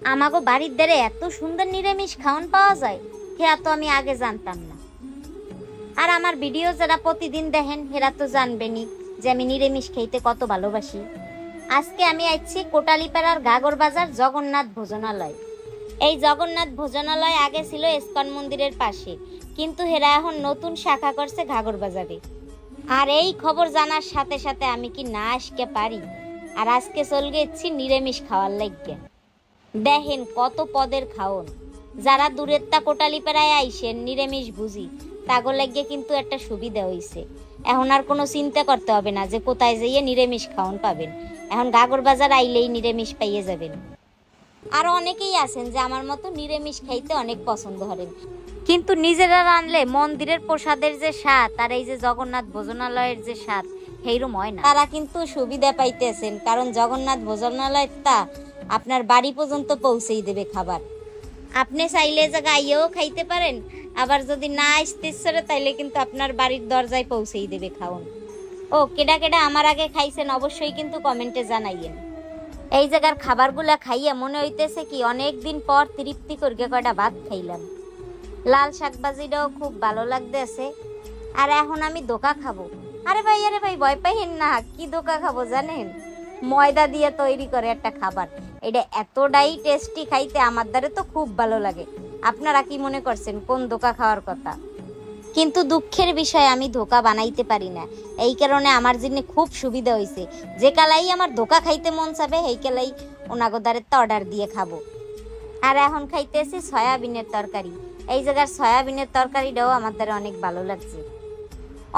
আমাগো বাড়ির ধারে এত সুন্দর নিরামিষ খাওয়ান পাওয়া যায়, হেরা তো আমি আগে জানতাম না। আর আমার ভিডিও যারা প্রতিদিন দেখেন হেরা তো জানবেনই যে আমি নিরামিষ খাইতে কত ভালোবাসি। আজকে আমি আইছি কোটালীপাড়ার গাগর বাজার জগন্নাথ ভোজনালয়। এই জগন্নাথ ভোজনালয় আগে ছিল ইস্কন মন্দিরের পাশে, কিন্তু হেরা এখন নতুন শাখা করছে ঘাগর বাজারে। আর এই খবর জানার সাথে সাথে আমি কি না আসতে পারি, আর আজকে চল গেছি নিরামিষ খাওয়ার লাগবে। দেখেন কত পদের খাওন, যারা দূরের তা কোটালীপাড়ায় আইসেন নিরামিষ বুঝি তাগো লাগিয়ে কিন্তু একটা সুবিধা হইছে। এখন আর কোনো চিন্তা করতে হবে না যে কোথায় যাইয়ে নিরামিষ খাওন পাবেন, এখন গাগর বাজার আইলেই নিরামিষ পাইয়ে যাবেন। আর অনেকেই আছেন যে আমার মতো নিরামিষ খাইতে অনেক পছন্দ করেন, কিন্তু নিজেরা রানলে মন্দিরের প্রসাদের যে স্বাদ আর এই যে জগন্নাথ ভোজনালয়ের যে স্বাদ সেইরকম হয় না। তারা কিন্তু সুবিধা পাইতেছেন, কারণ জগন্নাথ ভোজনালয় তা আপনার বাড়ি পর্যন্ত পৌঁছেই দেবে খাবার। আপনি চাইলে জায়গা আইয়েও খাইতে পারেন, আবার যদি না আসতে ইচ্ছে তাইলে কিন্তু আপনার বাড়ির দরজায় পৌঁছেই দেবে খাওন। ও কেডা কেডা আমার আগে খাইছেন অবশ্যই কিন্তু কমেন্টে জানাইয়েন। এই জায়গার খাবারগুলা খাইয়া মনে হইতেছে কি অনেক দিন পর তৃপ্তি করিয়া কয়টা ভাত খাইলাম। লাল শাকবাজিটাও খুব ভালো লাগতেছে। আর এখন আমি দোকা খাবো। আরে ভাই ভয় পাইেন না, কি দোকা খাবো জানেন? ময়দা দিয়ে তৈরি করে একটা খাবার, এটা এতটাই টেস্টি খাইতে, আমার দ্বারা তো খুব ভালো লাগে। আপনারা কি মনে করছেন কোন দোকা খাওয়ার কথা? কিন্তু দুঃখের বিষয় আমি ধোকা বানাইতে পারি না, এই কারণে আমার জন্য খুব সুবিধা হয়েছে। যে কালাই আমার ধোকা খাইতে মন চাবে এই কালাই ওনাগোদারের তো অর্ডার দিয়ে খাবো। আর এখন খাইতেছি সয়াবিনের তরকারি। এই জায়গার সয়াবিনের তরকারিটাও আমার দ্বারা অনেক ভালো লাগছে।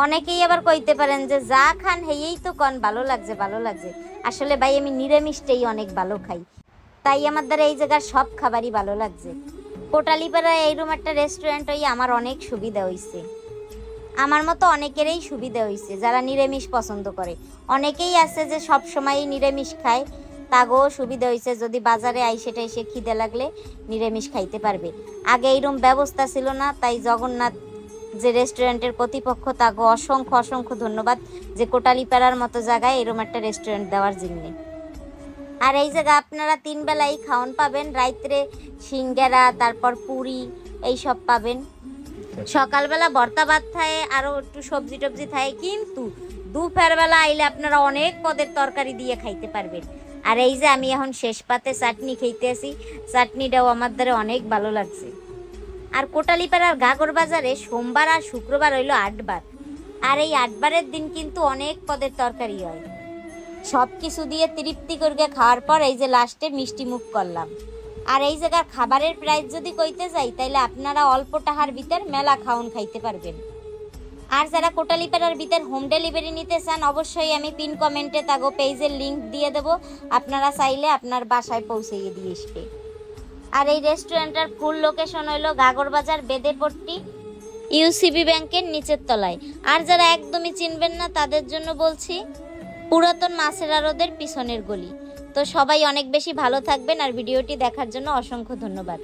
অনেকেই আবার কইতে পারেন যে যা খান হেই তো কন ভালো লাগছে। আসলে ভাই আমি নিরামিষটাই অনেক ভালো খাই, তাই আমার দ্বারা এই জায়গার সব খাবারই ভালো লাগছে। কোটালীপাড়ায় এইরকম একটা রেস্টুরেন্ট হই আমার অনেক সুবিধা হয়েছে। আমার মতো অনেকেরই সুবিধা হয়েছে যারা নিরামিষ পছন্দ করে। অনেকেই আছে যে সব সময়ই নিরামিষ খায়, তাগো সুবিধা হয়েছে যদি বাজারে আইসে টাইসে খিদে লাগলে নিরামিষ খাইতে পারবে। আগে এইরকম ব্যবস্থা ছিল না, তাই জগন্নাথ যে রেস্টুরেন্টের কর্তৃপক্ষ তাগো অসংখ্য ধন্যবাদ যে কোটালীপাড়ার মতো জায়গায় এরকম একটা রেস্টুরেন্ট দেওয়ার জন্য। আর এই জায়গা আপনারা 3 বেলাই খাওয়ান পাবেন, রাত্রে সিঙ্গারা তারপর পুরি এইসব পাবেন। সকালবেলা ভর্তা ভাত থাকে, আরো একটু সবজি টবজি থাকে, কিন্তু দুপুর বেলা আইলে আপনারা অনেক পদের তরকারি দিয়ে খাইতে পারবেন। আর এই যে আমি এখন শেষ পাতে চাটনি খাইতে আসি, চাটনিটাও আমার দ্বারা অনেক ভালো লাগছে। আর কোটালীপাড়ার ঘাগর বাজারে সোমবার আর শুক্রবার হইলো 8 বার, আর এই 8 বারের দিন কিন্তু অনেক পদের তরকারি হয়। সবকিছু দিয়ে তৃপ্তি করে খাওয়ার পর এই যে লাস্টে মিষ্টি মুখ করলাম। আর এই জায়গার খাবারের প্রাইস যদি কইতে যাই তাইলে আপনারা অল্প টাকার ভিতর মেলা খাওন খাইতে পারবেন। আর যারা কোটালীপাড়ার ভিতর হোম ডেলিভারি নিতে চান অবশ্যই আমি পিন কমেন্টে তাগো পেজের লিংক দিয়ে দেব, আপনারা চাইলে আপনার বাসায় পৌঁছাইয়ে দিয়ে আসবে। আর এই রেস্টুরেন্টের ফুল লোকেশন হইলো ঘাগর বাজার বেদেপট্টি ইউসিবি ব্যাংকের নিচের তলায়। আর যারা একদমই চিনবেন না তাদের জন্য বলছি পুরাতন মাছের আড়তের পিছনের গলি। তো সবাই অনেক বেশি ভালো থাকবেন, আর ভিডিওটি দেখার জন্য অসংখ্য ধন্যবাদ।